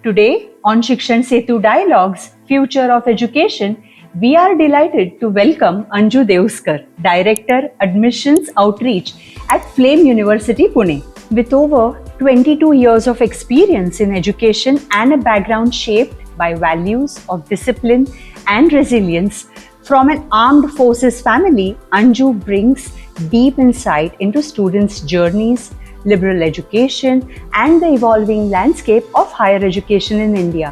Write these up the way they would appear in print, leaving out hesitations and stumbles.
Today on Shikshan Setu Dialogues, Future of Education, we are delighted to welcome Anju Deuskar, Director Admissions Outreach at Flame University, Pune. With over 22 years of experience in education and a background shaped by values of discipline and resilience, from an armed forces family, Anju brings deep insight into students' journeys, liberal education, and the evolving landscape of higher education in India.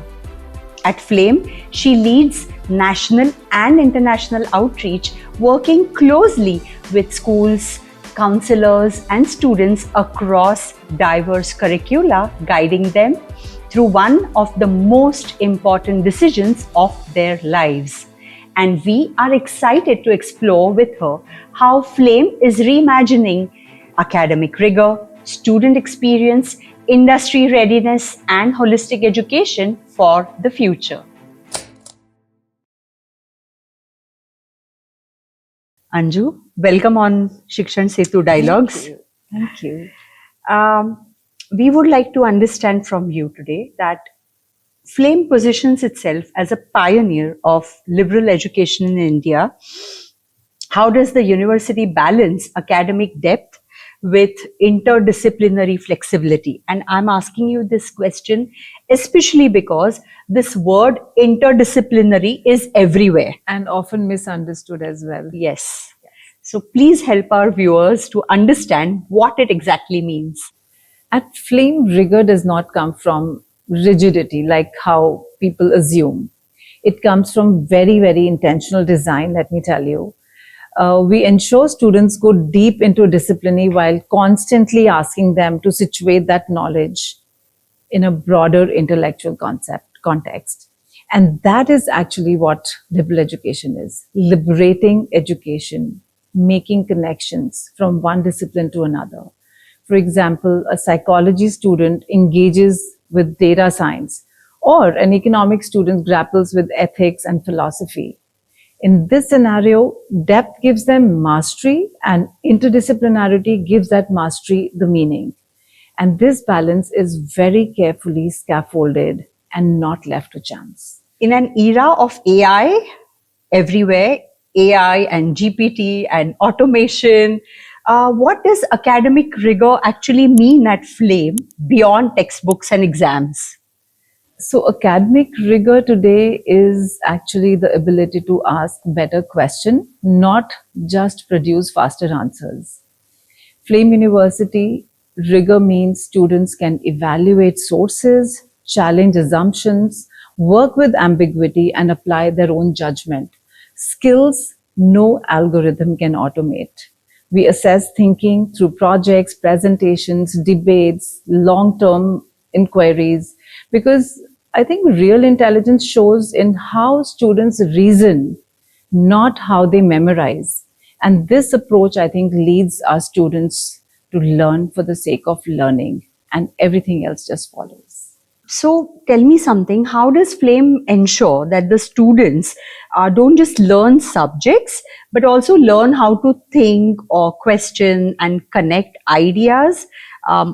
At Flame, she leads national and international outreach, working closely with schools, counselors, and students across diverse curricula, guiding them through one of the most important decisions of their lives. And we are excited to explore with her how Flame is reimagining academic rigor, student experience, industry readiness, and holistic education for the future. Anju, welcome on Shikshan Setu Dialogues. Thank you. We would like to understand from you today that Flame positions itself as a pioneer of liberal education in India. How does the university balance academic depth with interdisciplinary flexibility? And I'm asking you this question especially because this word interdisciplinary is everywhere. And often misunderstood as well. Yes. So please help our viewers to understand what it exactly means. At Flame, rigor does not come from rigidity like how people assume. It comes from very, very intentional design, let me tell you. We ensure students go deep into discipline while constantly asking them to situate that knowledge in a broader intellectual context. And that is actually what liberal education is. Liberating education, making connections from one discipline to another. For example, a psychology student engages with data science, or an economic student grapples with ethics and philosophy. In this scenario, depth gives them mastery and interdisciplinarity gives that mastery the meaning. And this balance is very carefully scaffolded and not left to chance. In an era of AI everywhere, AI and GPT and automation, what does academic rigor actually mean at Flame beyond textbooks and exams? So academic rigor today is actually the ability to ask better questions, not just produce faster answers. Flame University, rigor means students can evaluate sources, challenge assumptions, work with ambiguity, and apply their own judgment. Skills no algorithm can automate. We assess thinking through projects, presentations, debates, long-term inquiries, because I think real intelligence shows in how students reason, not how they memorize. And this approach, I think, leads our students to learn for the sake of learning, and everything else just follows. So tell me something, how does Flame ensure that the students don't just learn subjects, but also learn how to think or question and connect ideas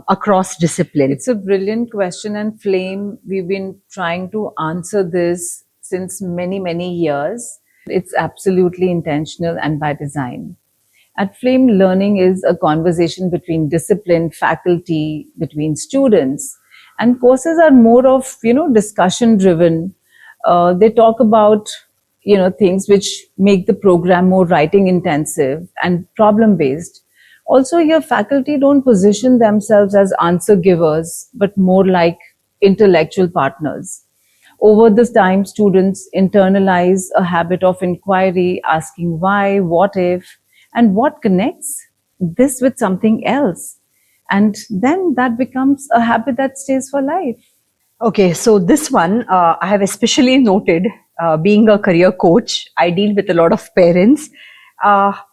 across disciplines? It's a brilliant question, and Flame, we've been trying to answer this since many, many years. It's absolutely intentional and by design. At Flame, learning is a conversation between discipline, faculty, between students. And courses are more of, discussion driven. They talk about, things which make the program more writing intensive and problem based. Also, your faculty don't position themselves as answer givers, but more like intellectual partners. Over this time, students internalize a habit of inquiry, asking why, what if, and what connects this with something else. And then that becomes a habit that stays for life. Okay, so this one I have especially noted, being a career coach, I deal with a lot of parents.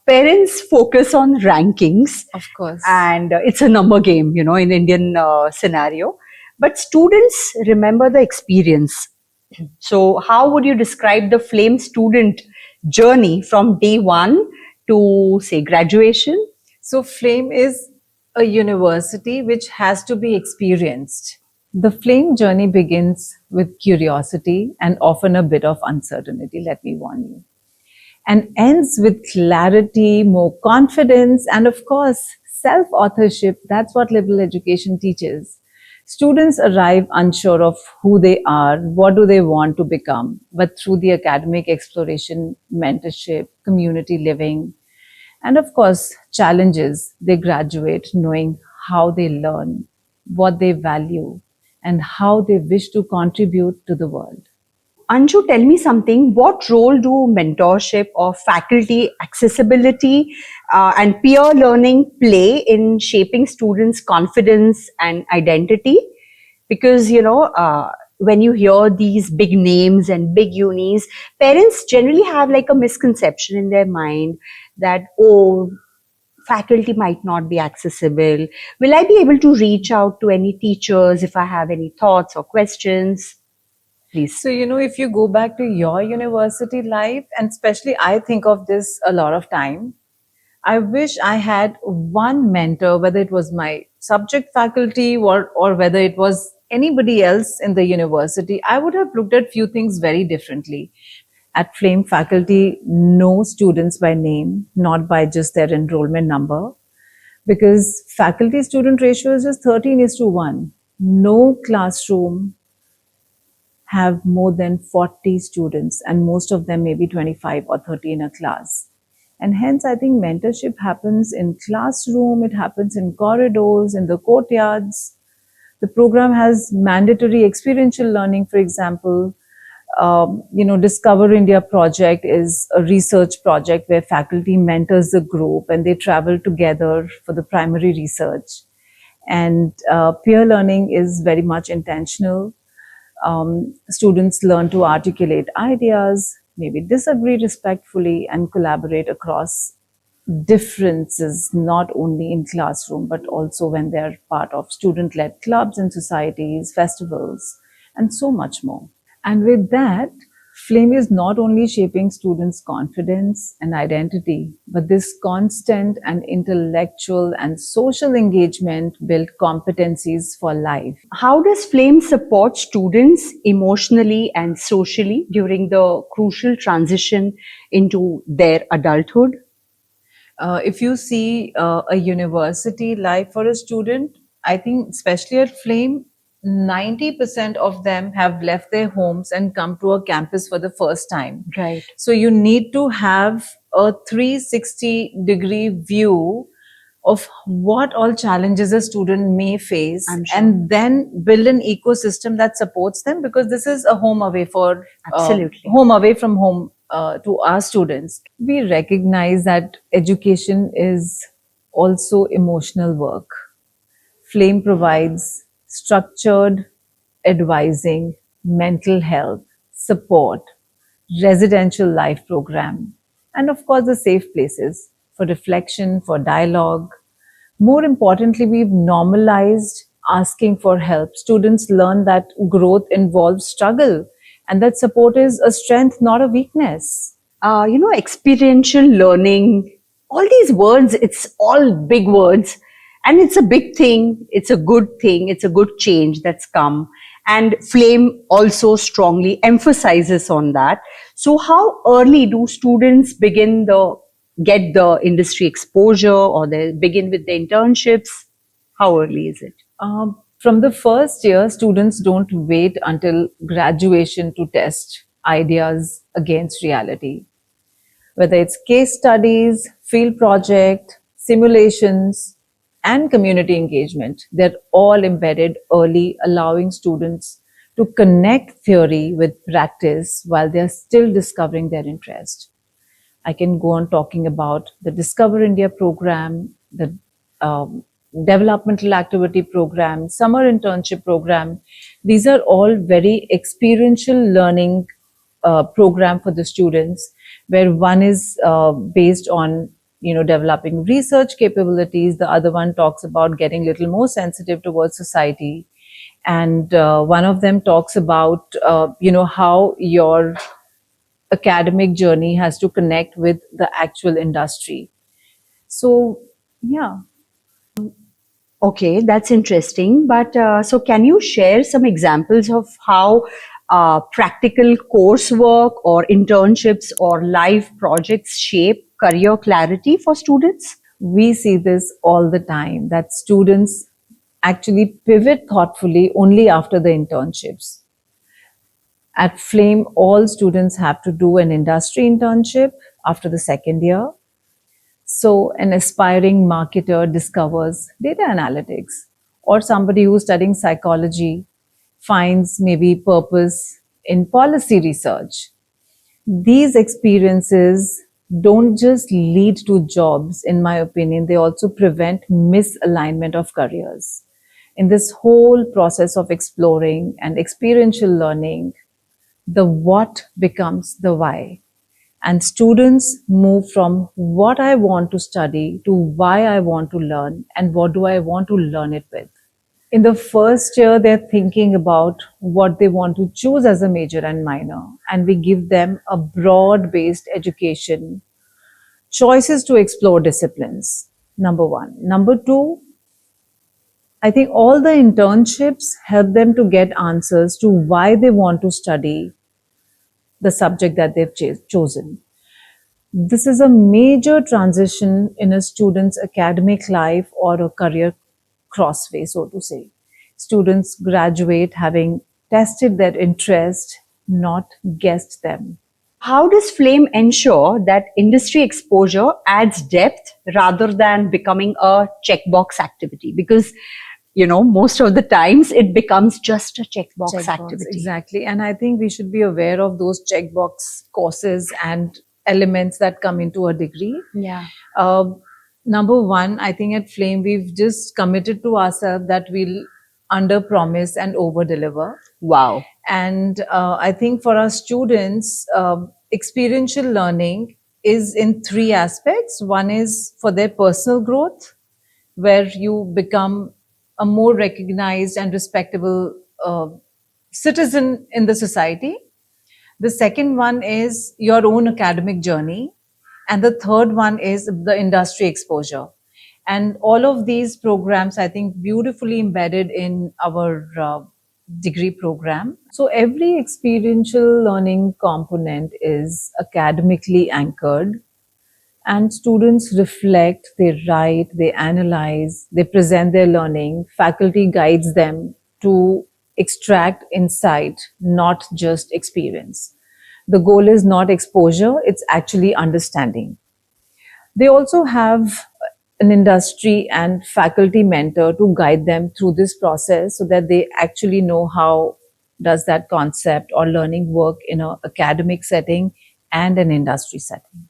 Parents focus on rankings. Of course. And it's a number game, in Indian scenario. But students remember the experience. So how would you describe the Flame student journey from day one to, say, graduation? So Flame is a university which has to be experienced. The flame journey begins with curiosity and often a bit of uncertainty, let me warn you, and ends with clarity, more confidence, and of course, self authorship. That's what liberal education teaches. Students arrive unsure of who they are, what do they want to become, but through the academic exploration, mentorship, community living, and of course, challenges, they graduate knowing how they learn, what they value, and how they wish to contribute to the world. Anju, tell me something. What role do mentorship or faculty accessibility and peer learning play in shaping students' confidence and identity? Because, when you hear these big names and big unis, parents generally have like a misconception in their mind that, oh, faculty might not be accessible. Will I be able to reach out to any teachers if I have any thoughts or questions? Please. So, if you go back to your university life, and especially I think of this a lot of time, I wish I had one mentor, whether it was my subject faculty or whether it was anybody else in the university. I would have looked at few things very differently. At Flame, faculty know students by name, not by just their enrollment number, because faculty student ratio is just 13 is to 1. No classroom have more than 40 students, and most of them maybe 25 or 30 in a class. And hence, I think mentorship happens in classroom, it happens in corridors, in the courtyards. The program has mandatory experiential learning, for example. Discover India project is a research project where faculty mentors the group and they travel together for the primary research. And peer learning is very much intentional. Students learn to articulate ideas, maybe disagree respectfully, and collaborate across differences, not only in classroom, but also when they're part of student-led clubs and societies, festivals, and so much more. And with that, Flame is not only shaping students' confidence and identity, but this constant and intellectual and social engagement build competencies for life. How does Flame support students emotionally and socially during the crucial transition into their adulthood? If you see a university life for a student, I think especially at Flame, 90% of them have left their homes and come to a campus for the first time. Right. So you need to have a 360-degree view of what all challenges a student may face, I'm sure. and then build an ecosystem that supports them, because this is a home away for Absolutely. home away from home to our students. We recognize that education is also emotional work. Flame provides structured advising, mental health, support, residential life program, and of course the safe places for reflection, for dialogue. More importantly, we've normalized asking for help. Students learn that growth involves struggle and that support is a strength, not a weakness. Experiential learning, all these words, it's all big words. And it's a big thing. It's a good thing. It's a good change that's come. And Flame also strongly emphasizes on that. So how early do students get the industry exposure, or they begin with the internships? How early is it? From the first year, students don't wait until graduation to test ideas against reality. Whether it's case studies, field project, simulations, and community engagement, they're all embedded early, allowing students to connect theory with practice while they're still discovering their interest. I can go on talking about the Discover India program, the developmental activity program, summer internship program. These are all very experiential learning program for the students, where one is based on developing research capabilities. The other one talks about getting a little more sensitive towards society, and one of them talks about how your academic journey has to connect with the actual industry. So yeah. Okay, that's interesting. But so, can you share some examples of how practical coursework or internships or live projects shape career clarity for students? We see this all the time that students actually pivot thoughtfully only after the internships. At Flame, all students have to do an industry internship after the second year. So, an aspiring marketer discovers data analytics, or somebody who's studying psychology finds maybe purpose in policy research. These experiences don't just lead to jobs, in my opinion, they also prevent misalignment of careers. In this whole process of exploring and experiential learning, the what becomes the why. And students move from what I want to study to why I want to learn and what do I want to learn it with. In the first year, they're thinking about what they want to choose as a major and minor, and we give them a broad based education, choices to explore disciplines. Number one. Number two, I think all the internships help them to get answers to why they want to study the subject that they've chosen. This is a major transition in a student's academic life or a career crossway, so to say. Students graduate having tested their interest, not guessed them. How does Flame ensure that industry exposure adds depth rather than becoming a checkbox activity? Because, you know, most of the times it becomes just a checkbox Checkbox, activity. exactly. And I think we should be aware of those checkbox courses and elements that come into a degree. Yeah. Number one, I think at Flame, we've just committed to ourselves that we'll under promise and over deliver. Wow. And I think for our students, experiential learning is in three aspects. One is for their personal growth, where you become a more recognized and respectable citizen in the society. The second one is your own academic journey. And the third one is the industry exposure. And all of these programs, I think, beautifully embedded in our degree program. So every experiential learning component is academically anchored, and students reflect, they write, they analyze, they present their learning. Faculty guides them to extract insight, not just experience. The goal is not exposure, it's actually understanding. They also have an industry and faculty mentor to guide them through this process so that they actually know how does that concept or learning work in an academic setting and an industry setting.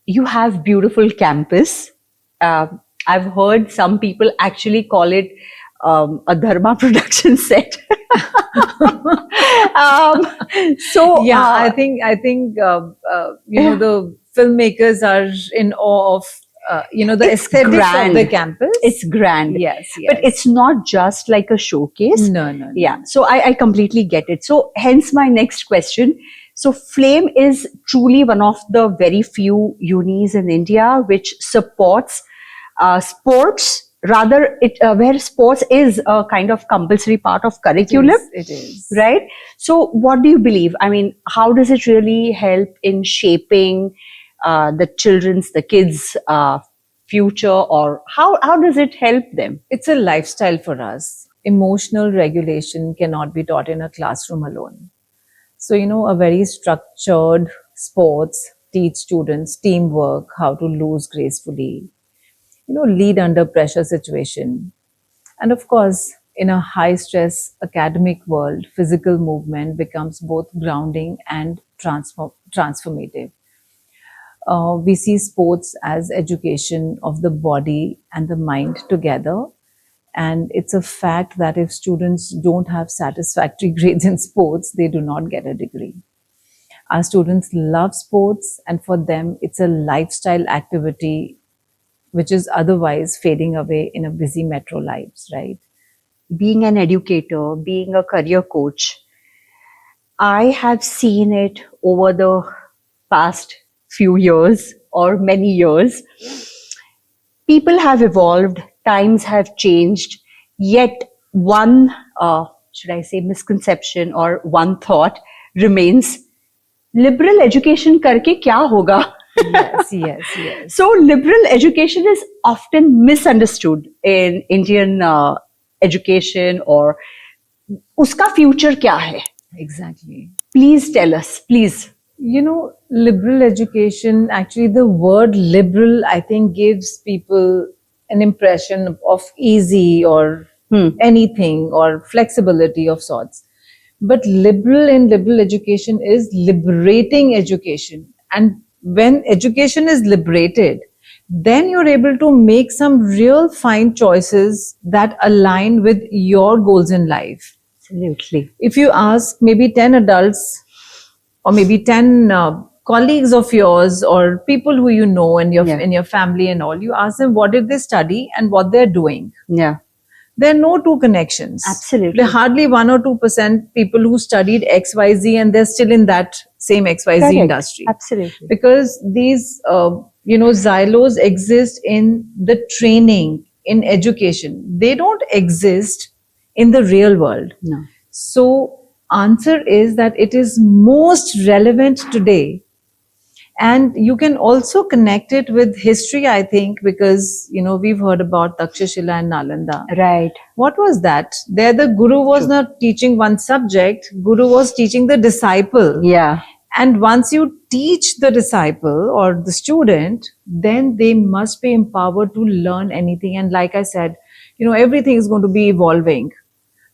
You have beautiful campus. I've heard some people actually call it a Dharma production set. So Yeah, I think you know, the filmmakers are in awe of you know, the It's aesthetics grand. of the campus. It's grand. Yes, But it's not just like a showcase. no. Yeah. So I completely get it. So hence my next question. So Flame is truly one of the very few unis in India which supports sports, rather it where sports is a kind of compulsory part of curriculum. It is. Right? So what do you believe? I mean, how does it really help in shaping the kids' future, or how does it help them? It's a lifestyle for us. Emotional regulation cannot be taught in a classroom alone. So, you know, a very structured sports teach students teamwork, how to lose gracefully, you know, lead under pressure situation. And of course, in a high stress academic world, physical movement becomes both grounding and transformative. We see sports as education of the body and the mind together. And it's a fact that if students don't have satisfactory grades in sports, they do not get a degree. Our students love sports, and for them, it's a lifestyle activity which is otherwise fading away in a busy metro lives, right? Being an educator, being a career coach, I have seen it over the past few years or many years. People have evolved, times have changed, yet one, should I say, misconception or one thought remains: liberal education करके क्या होगा? Yes, yes, yes. So liberal education is often misunderstood in Indian education, or उसका future क्या है? Exactly. Please tell us, please. You know, liberal education, actually, the word liberal, I think, gives people an impression of easy or anything or flexibility of sorts. But liberal in liberal education is liberating education. And when education is liberated, then you're able to make some real fine choices that align with your goals in life. Absolutely. If you ask maybe 10 adults or maybe 10 colleagues of yours or people who you know in your family and all, you ask them what did they study and what they're doing. Yeah. There are no two connections. Absolutely. There are hardly 1 or 2% people who studied XYZ and they're still in that same XYZ Correct. industry. Absolutely. Because these, silos exist in the training, in education. They don't exist in the real world. No. So, answer is that it is most relevant today. And you can also connect it with history, I think, because, we've heard about Takshashila and Nalanda. Right. What was that? There the guru was not teaching one subject, guru was teaching the disciple. Yeah. And once you teach the disciple or the student, then they must be empowered to learn anything. And like I said, everything is going to be evolving.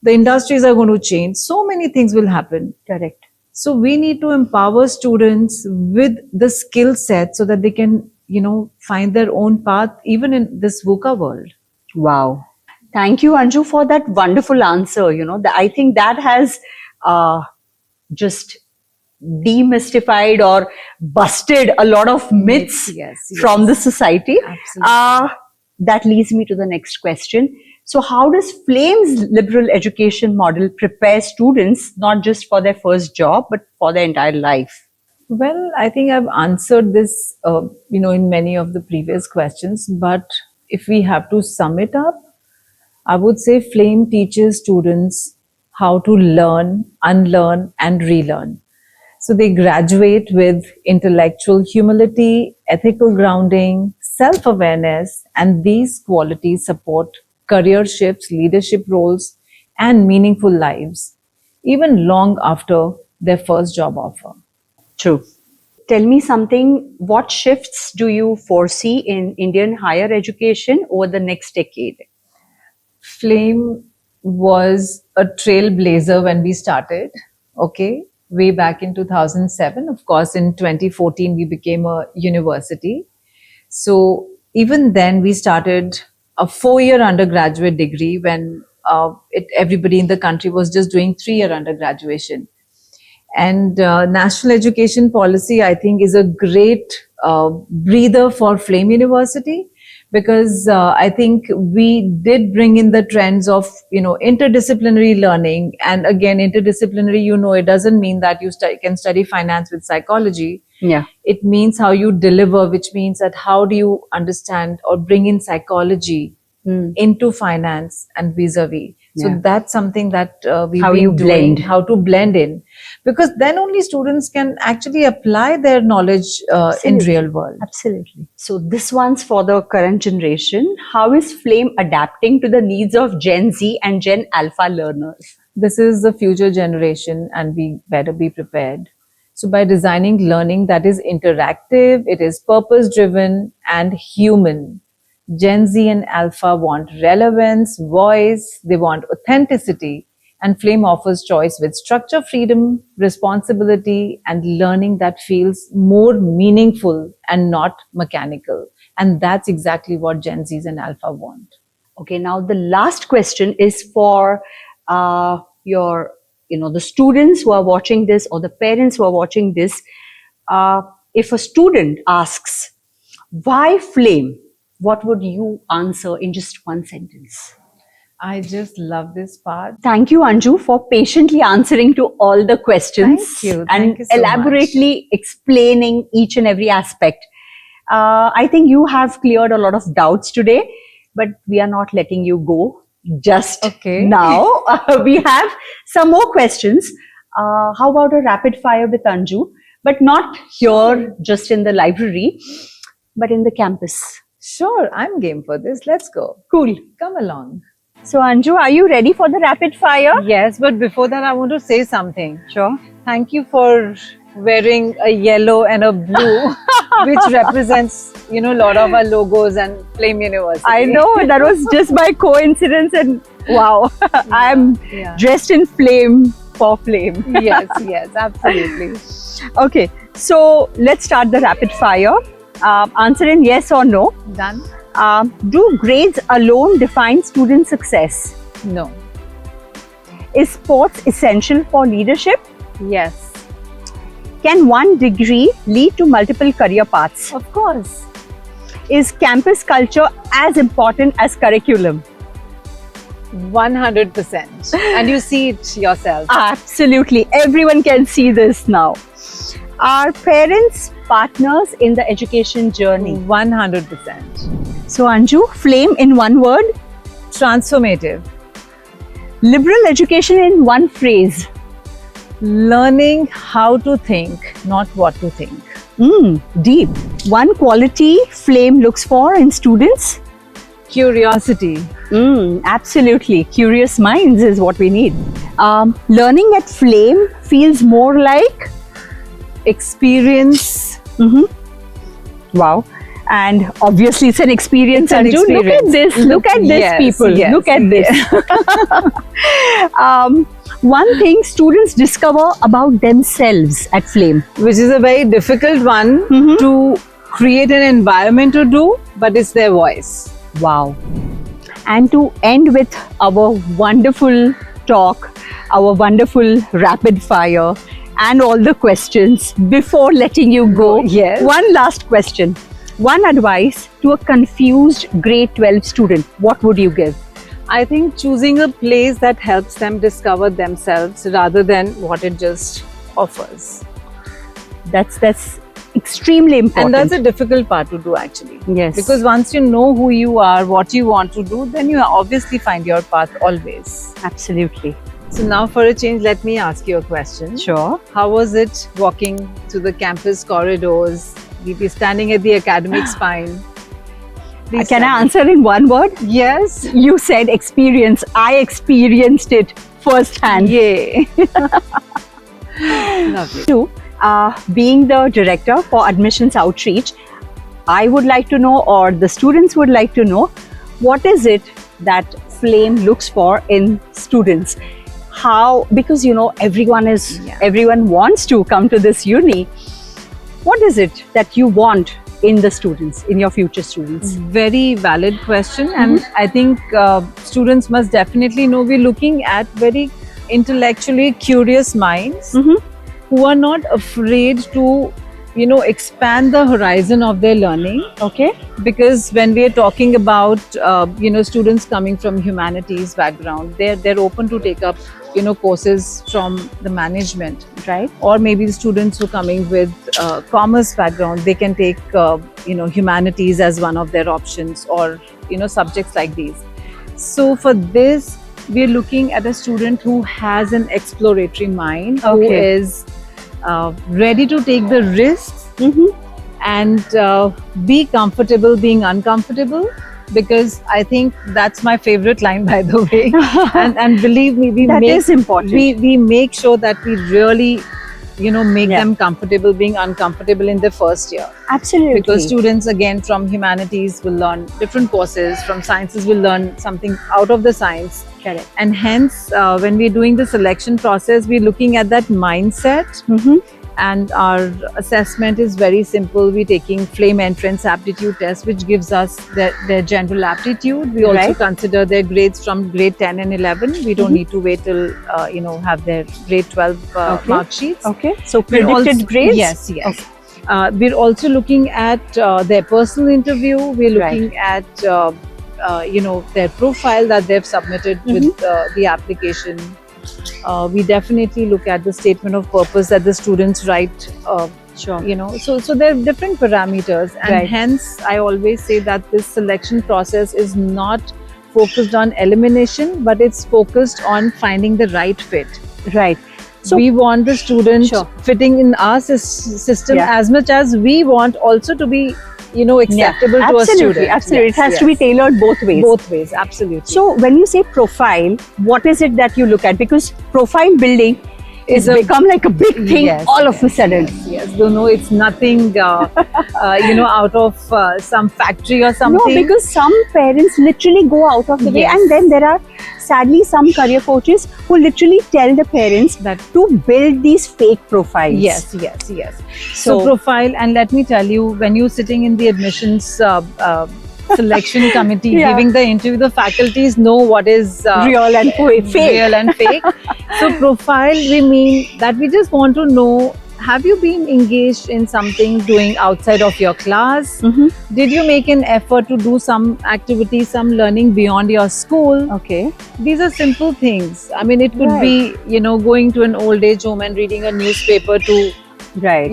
The industries are going to change. So many things will happen. Correct. So we need to empower students with the skill set so that they can, find their own path even in this VUCA world. Wow. Thank you, Anju, for that wonderful answer. I think that has just demystified or busted a lot of myths Yes. from the society. Absolutely. That leads me to the next question. So how does Flame's liberal education model prepare students not just for their first job, but for their entire life? Well, I think I've answered this, in many of the previous questions. But if we have to sum it up, I would say Flame teaches students how to learn, unlearn, and relearn. So they graduate with intellectual humility, ethical grounding, self-awareness, and these qualities support career shifts, leadership roles, and meaningful lives, even long after their first job offer. True. Tell me something, what shifts do you foresee in Indian higher education over the next decade? Flame was a trailblazer when we started, way back in 2007. Of course, in 2014, we became a university. So even then, we started a 4-year undergraduate degree when everybody in the country was just doing 3-year undergraduation. And national education policy, I think, is a great breather for Flame University, because I think we did bring in the trends of, interdisciplinary learning. And again, interdisciplinary, it doesn't mean that you can study finance with psychology. Yeah. It means how you deliver, which means that how do you understand or bring in psychology into finance and vis-a-vis. So that's something that we've been doing, how to blend in, because then only students can actually apply their knowledge in real world. Absolutely. So this one's for the current generation. How is Flame adapting to the needs of Gen Z and Gen Alpha learners? This is the future generation and we better be prepared. So by designing learning that is interactive, it is purpose-driven and human. Gen Z and Alpha want relevance, voice, they want authenticity, and Flame offers choice with structure, freedom, responsibility, and learning that feels more meaningful and not mechanical. And that's exactly what Gen Zs and Alpha want. Okay, now the last question is for the students who are watching this or the parents who are watching this. If a student asks, why Flame? What would you answer in just one sentence? I just love this part. Thank you, Anju, for patiently answering to all the questions. Thank you. And Thank you so elaborately explaining each and every aspect. I think you have cleared a lot of doubts today. but we are not letting you go just Okay. now. We have some more questions. How about a rapid fire with Anju? But not here, just in the library, but in the campus. Sure, I'm game for this. Let's go. Cool. Come along. So, Anju, are you ready for the rapid fire? Yes, but before that, I want to say something. Sure. Thank you for wearing a yellow and a blue, which represents, a lot of our logos and Flame University. I know that was just by coincidence, and wow, I'm Yeah. dressed in flame for flame. Yes, yes, absolutely. Okay, so let's start the rapid fire. Answer in yes or no. Done? Do grades alone define student success? No. Is sports essential for leadership? Yes. Can one degree lead to multiple career paths? Of course. Is campus culture as important as curriculum? 100%. And you see it yourself. Absolutely. Everyone can see this now. Are parents partners in the education journey? 100%. So, Anju, flame in one word, Transformative. liberal education in one phrase. Learning how to think, not what to think. Deep. One quality flame looks for in students? Curiosity. Absolutely. Curious minds is what we need. Learning at flame feels more like. Experience. Wow. And obviously, it's an experience. It's an Anju. Look at experience. this. Look at this, Yes, people. yes, Look at this. One thing students discover about themselves at Flame. Which is a very difficult one to create an environment to do, but it's their voice. Wow. And to end with our wonderful talk, our wonderful rapid fire, and all the questions before letting you go. Yes. One last question. One advice to a confused grade 12 student. What would you give? I think choosing a place that helps them discover themselves rather than what it just offers. That's extremely important. And that's a difficult part to do actually. Yes. Because once you know who you are, what you want to do, then you obviously find your path always. Absolutely. So now for a change, let me ask you a question. Sure. How was it walking through the campus corridors? We'll be standing at the academic spine. Please Can tell I me. answer in one word? Yes. You said experience. I experienced it firsthand. Yay. Lovely. Two, being the director for admissions outreach, I would like to know, or the students would like to know, what is it that Flame looks for in students? How, because everyone wants to come to this uni. What is it that you want in the students, in your future students? Very valid question, and I think students must definitely know we're looking at very intellectually curious minds who are not afraid to, expand the horizon of their learning. Okay. Because when we are talking about, students coming from humanities background, they're open to take up, courses from the management. Right. Or maybe the students who are coming with commerce background, they can take humanities as one of their options, or subjects like these. So for this, we're looking at a student who has an exploratory mind, who Okay. is ready to take the risks and be comfortable being uncomfortable. Because I think that's my favorite line, by the way. and believe me, That is important. we make sure that we really, make Yeah. them comfortable being uncomfortable in the first year. Absolutely. Because students, again, from humanities will learn different courses, from sciences will learn something out of the science. Correct. And hence, when we're doing the selection process, we're looking at that mindset. And our assessment is very simple. We're taking Flame entrance aptitude test, which gives us their general aptitude. We also Right. consider their grades from grade 10 and 11. We don't need to wait till, have their grade 12 Okay. mark sheets. Okay. So We're predicted also- grades? Yes, yes. We're also looking at their personal interview. We're looking at, their profile that they've submitted with the application. We definitely look at the statement of purpose that the students write. Sure. So there are different parameters, and Right. hence I always say that this selection process is not focused on elimination, but it's focused on finding the right fit. Right. So We want the student Sure. fitting in our system Yeah. as much as we want also to be, acceptable to a absolutely, student. absolutely. Yes, It has to be yes. tailored both ways. Both ways, absolutely. So when you say profile, what is it that you look at? Because profile building is Is a- become like a big thing Yes, all of a yes, sudden. Yes, no, it's nothing, out of some factory or something. No, because some parents literally go out of the way, Yes. and then there are sadly some career coaches who literally tell the parents That to build these fake profiles. yes. So- So profile, and let me tell you, when you're sitting in the admissions selection committee Yeah. giving the interview, the faculties know what is Real and fake. real and fake. So profile, we mean that we just want to know, have you been engaged in something doing outside of your class? Mhm. Did you make an effort to do some activity, some learning beyond your school? Okay. These are simple things. I mean, it could Right. be, going to an old age home and reading a newspaper to, Right.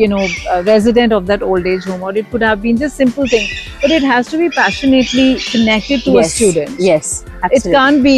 a resident of that old age home, or it could have been just simple thing, but it has to be passionately connected to a student. Yes. It Absolutely. can't be,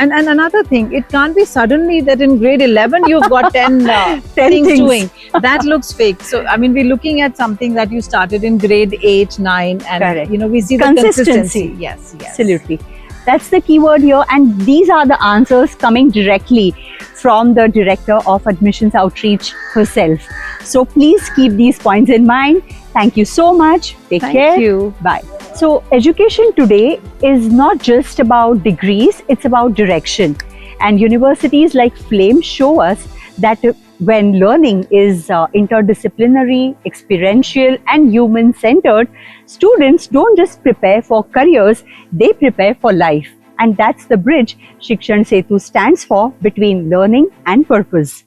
and another thing, it can't be suddenly that in grade 11 you've got 10, 10 things things. doing. That looks fake. So, I mean, we're looking at something that you started in grade 8, 9, and, Correct. we see the Consistency. consistency. Yes. Absolutely. That's the key word here. And these are the answers coming directly from the Director of Admissions Outreach herself. So please keep these points in mind. Thank you so much. Take Thank care. you. Bye. So education today is not just about degrees, it's about direction. And universities like Flame show us that when learning is interdisciplinary, experiential, and human-centered, students don't just prepare for careers, they prepare for life. And that's the bridge Shikshan Setu stands for between learning and purpose.